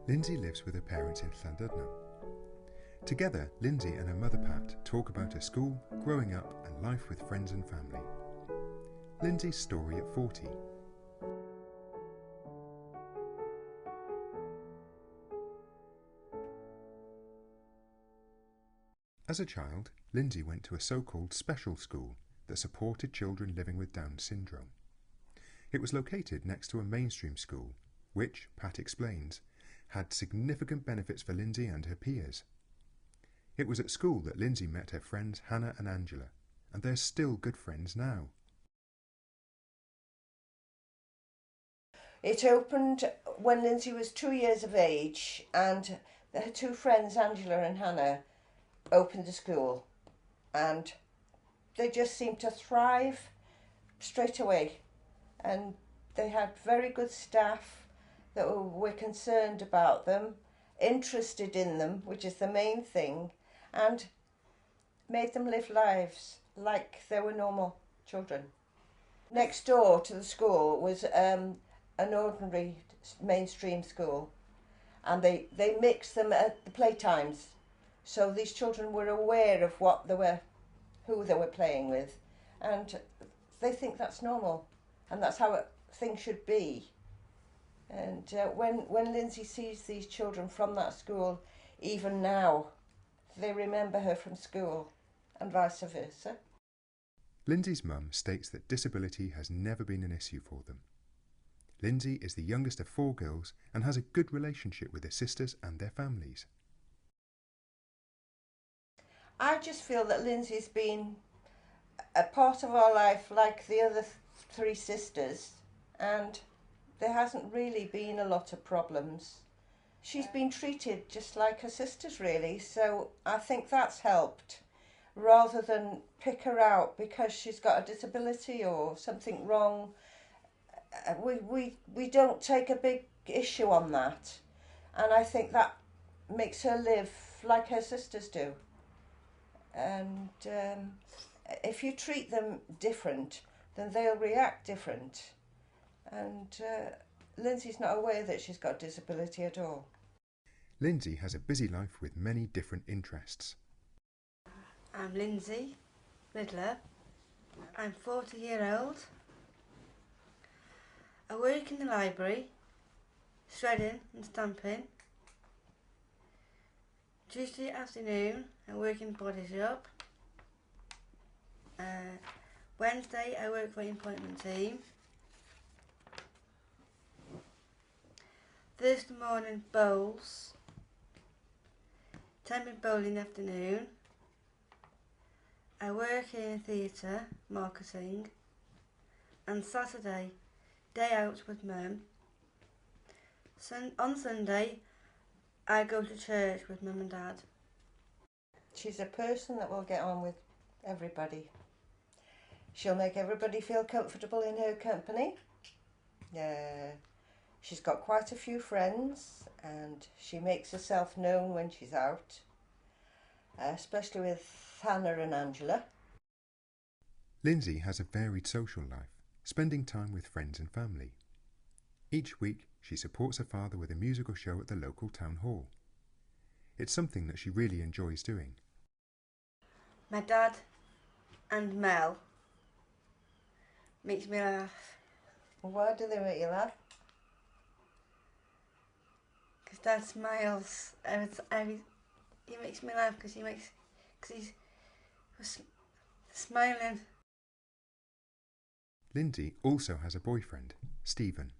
Lyndzi lives with her parents in Llandudno. Together, Lyndzi and her mother Pat talk about her school, growing up and life with friends and family. Lyndzi's story at 40. As a child, Lyndzi went to a so-called special school that supported children living with Down syndrome. It was located next to a mainstream school, which, Pat explains, had significant benefits for Lyndzi and her peers. It was at school that Lyndzi met her friends Hannah and Angela, and they're still good friends now. It opened when Lyndzi was 2 years of age, and her two friends Angela and Hannah opened the school, and they just seemed to thrive straight away, and they had very good staff that were concerned about them, interested in them, which is the main thing, and made them live lives like they were normal children. Next door to the school was an ordinary mainstream school, and they mixed them at the playtimes. So these children were aware of who they were playing with, and they think that's normal, and that's how things should be. And when Lyndzi sees these children from that school, even now, they remember her from school, and vice versa. Lyndzi's mum states that disability has never been an issue for them. Lyndzi is the youngest of 4 girls and has a good relationship with her sisters and their families. I just feel that Lyndzi's been a part of our life like the other 3 sisters, and there hasn't really been a lot of problems. She's been treated just like her sisters, really, so I think that's helped, rather than pick her out because she's got a disability or something wrong. We don't take a big issue on that, and I think that makes her live like her sisters do. And if you treat them different, then they'll react different. And Lyndzi's not aware that she's got a disability at all. Lyndzi has a busy life with many different interests. I'm Lyndzi Riddler. I'm 40-year-old. I work in the library, shredding and stamping. Tuesday afternoon, I work in body shop. Wednesday, I work for the appointment team. Thursday morning, bowls. Temping bowling afternoon. I work in theatre, marketing. And Saturday, day out with Mum. On Sunday, I go to church with Mum and Dad. She's a person that will get on with everybody. She'll make everybody feel comfortable in her company. She's got quite a few friends, and she makes herself known when she's out, especially with Hannah and Angela. Lyndzi has a varied social life, spending time with friends and family. Each week, she supports her father with a musical show at the local town hall. It's something that she really enjoys doing. My dad and Mel makes me laugh. Why do they make you laugh? Because Dad smiles he makes me laugh because he's smiling. Lyndzi also has a boyfriend, Stephen.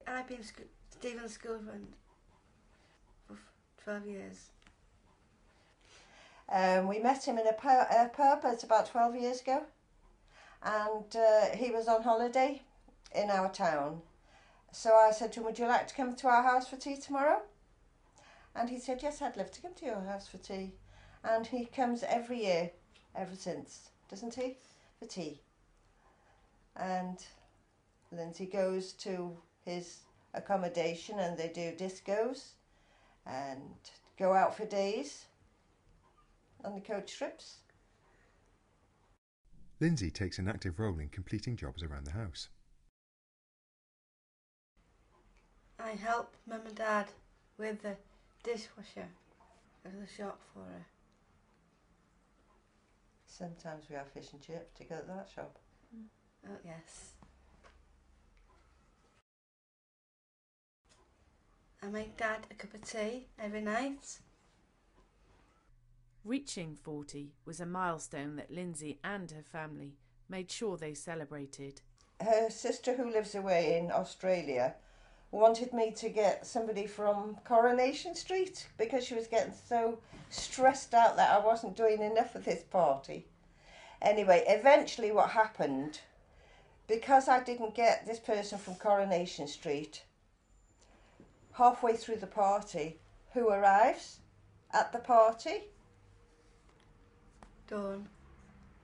I've been Stephen's school friend for 12 years. We met him in a pub about 12 years ago, and he was on holiday in our town. So I said to him, would you like to come to our house for tea tomorrow? And he said, yes, I'd love to come to your house for tea. And he comes every year, ever since, doesn't he, for tea. And Lyndzi goes to his accommodation and they do discos and go out for days on the coach trips. Lyndzi takes an active role in completing jobs around the house. I help Mum and Dad with the dishwasher of the shop for her. Sometimes we have fish and chips to go to that shop. Oh, yes. I make Dad a cup of tea every night. Reaching 40 was a milestone that Lyndzi and her family made sure they celebrated. Her sister, who lives away in Australia, wanted me to get somebody from Coronation Street because she was getting so stressed out that I wasn't doing enough of this party. Anyway, eventually what happened, because I didn't get this person from Coronation Street, halfway through the party, who arrives at the party? Dawn.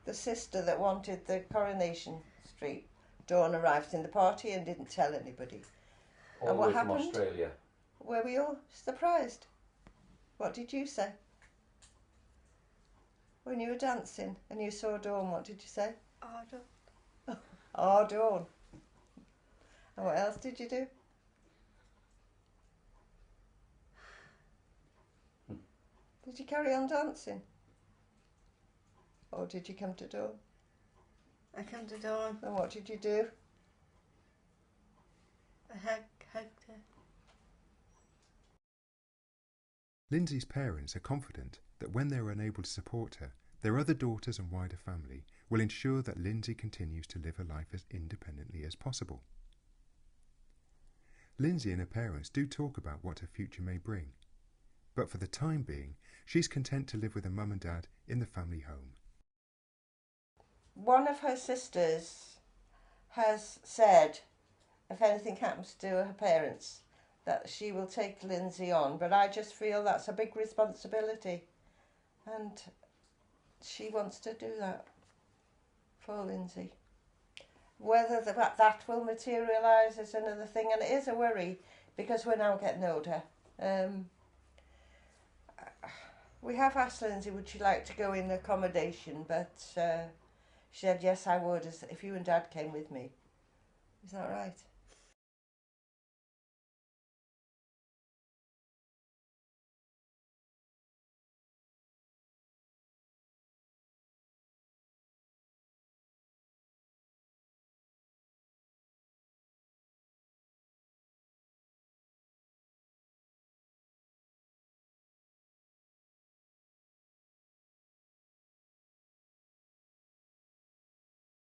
The sister that wanted the Coronation Street. Dawn arrived in the party and didn't tell anybody. All And the what way from happened? Australia. Were we all surprised? What did you say? When you were dancing and you saw Dawn, what did you say? Oh, Dawn. Oh, Dawn. And what else did you do? Did you carry on dancing? Or did you come to Dawn? I come to Dawn. And what did you do? I hugged her. Lyndzi's parents are confident that when they are unable to support her, their other daughters and wider family will ensure that Lyndzi continues to live her life as independently as possible. Lyndzi and her parents do talk about what her future may bring, but for the time being, she's content to live with her mum and dad in the family home. One of her sisters has said if anything happens to her parents that she will take Lyndzi on, but I just feel that's a big responsibility and she wants to do that for Lyndzi. Whether that will materialise is another thing, and it is a worry because we're now getting older. We have asked Lyndzi would she like to go in accommodation, but she said yes I would if you and Dad came with me. Is that right?